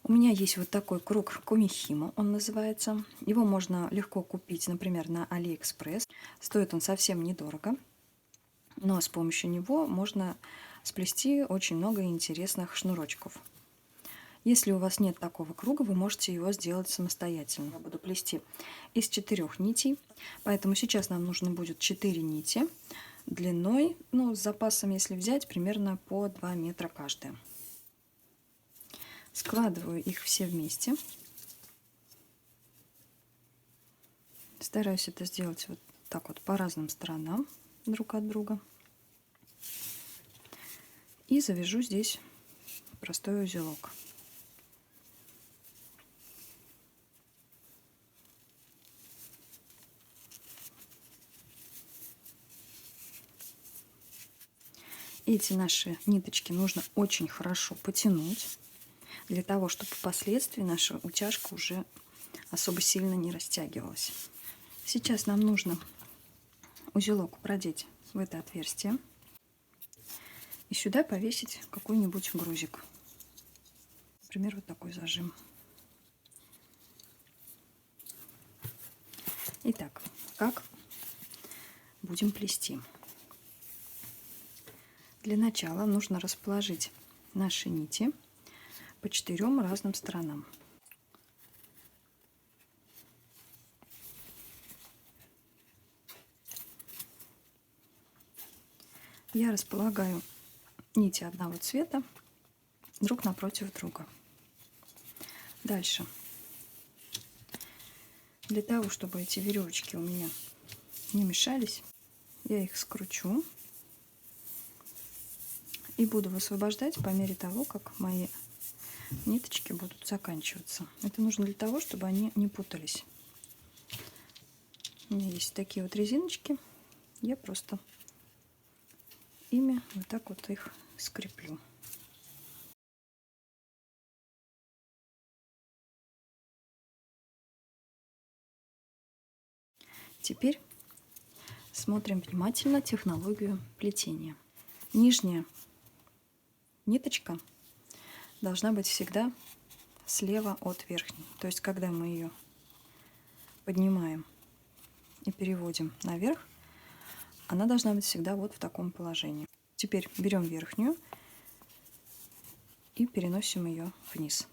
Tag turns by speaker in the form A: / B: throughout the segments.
A: У меня есть вот такой круг Комихимо, он называется. Его можно легко купить, например, на Алиэкспресс. Стоит он совсем недорого, но с помощью него можно сплести очень много интересных шнурочков. Если у вас нет такого круга, вы можете его сделать самостоятельно. Я буду плести из 4 нитей, поэтому сейчас нам нужно будет 4 нити длиной, ну, с запасом, если взять, примерно по 2 метра каждая. Складываю их все вместе. Стараюсь это сделать вот так вот по разным сторонам друг от друга. И завяжу здесь простой узелок. Эти наши ниточки нужно очень хорошо потянуть, для того, чтобы впоследствии наша утяжка уже особо сильно не растягивалась. Сейчас нам нужно узелок продеть в это отверстие и сюда повесить какой-нибудь грузик. Например, вот такой зажим. Итак, как будем плести? Для начала нужно расположить наши нити по 4 разным сторонам. Я располагаю нити одного цвета друг напротив друга. Дальше. Для того, чтобы эти веревочки у меня не мешались, я их скручу и буду высвобождать по мере того, как мои ниточки будут заканчиваться. Это нужно для того, чтобы они не путались. У меня есть такие вот резиночки. Я просто ими вот так вот их скреплю. Теперь смотрим внимательно технологию плетения. Нижняя ниточка должна быть всегда слева от верхней. То есть, когда мы ее поднимаем и переводим наверх, она должна быть всегда вот в таком положении. Теперь берем верхнюю и переносим ее вниз.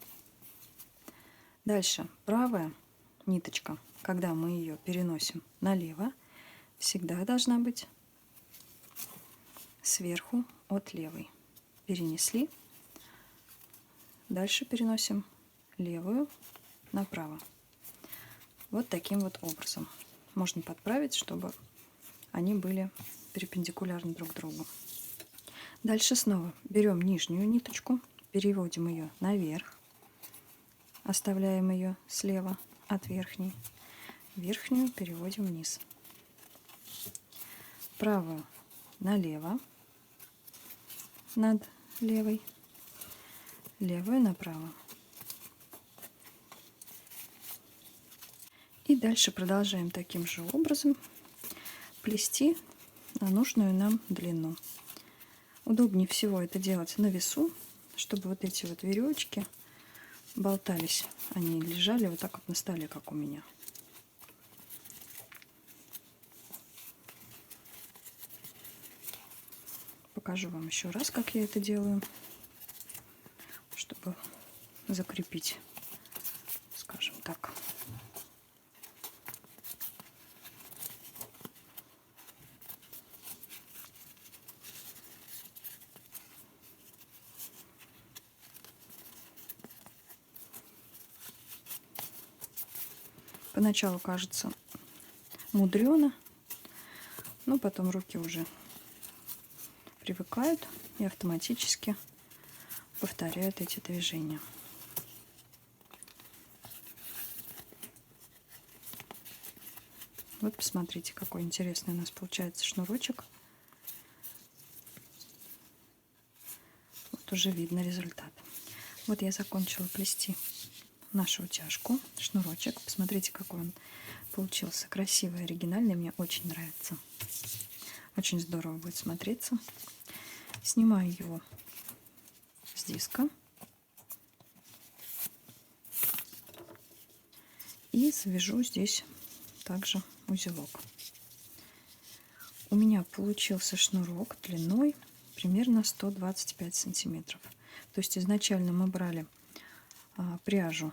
A: Дальше правая ниточка, когда мы ее переносим налево, всегда должна быть сверху от левой. Перенесли. Дальше переносим левую направо. Вот таким вот образом. Можно подправить, чтобы они были перпендикулярны друг другу. Дальше снова берем нижнюю ниточку, переводим ее наверх, оставляем ее слева от верхней, верхнюю переводим вниз, правую налево над левой, левую направо. И дальше продолжаем таким же образом плести на нужную нам длину. Удобнее всего это делать на весу, чтобы вот эти вот веревочки болтались, они лежали вот так вот на столе, как у меня. Покажу вам еще раз, как я это делаю, чтобы закрепить, скажем так. Поначалу кажется мудрено, но потом руки уже привыкают и автоматически повторяют эти движения. Вот посмотрите, какой интересный у нас получается шнурочек. Вот уже видно результат. Вот я закончила плести нашу утяжку, шнурочек. Посмотрите, какой он получился. Красивый, оригинальный. Мне очень нравится. Очень здорово будет смотреться. Снимаю его с диска. И завяжу здесь также узелок. У меня получился шнурок длиной примерно 125 сантиметров. То есть изначально мы брали пряжу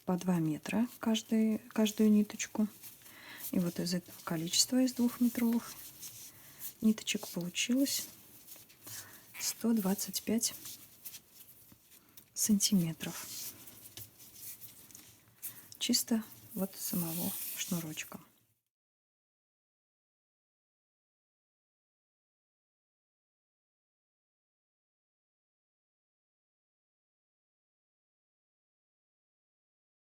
A: по 2 метра каждую ниточку. И вот из этого количества, из 2-метровых ниточек, получилось 125 сантиметров. Чисто вот самого шнурочка.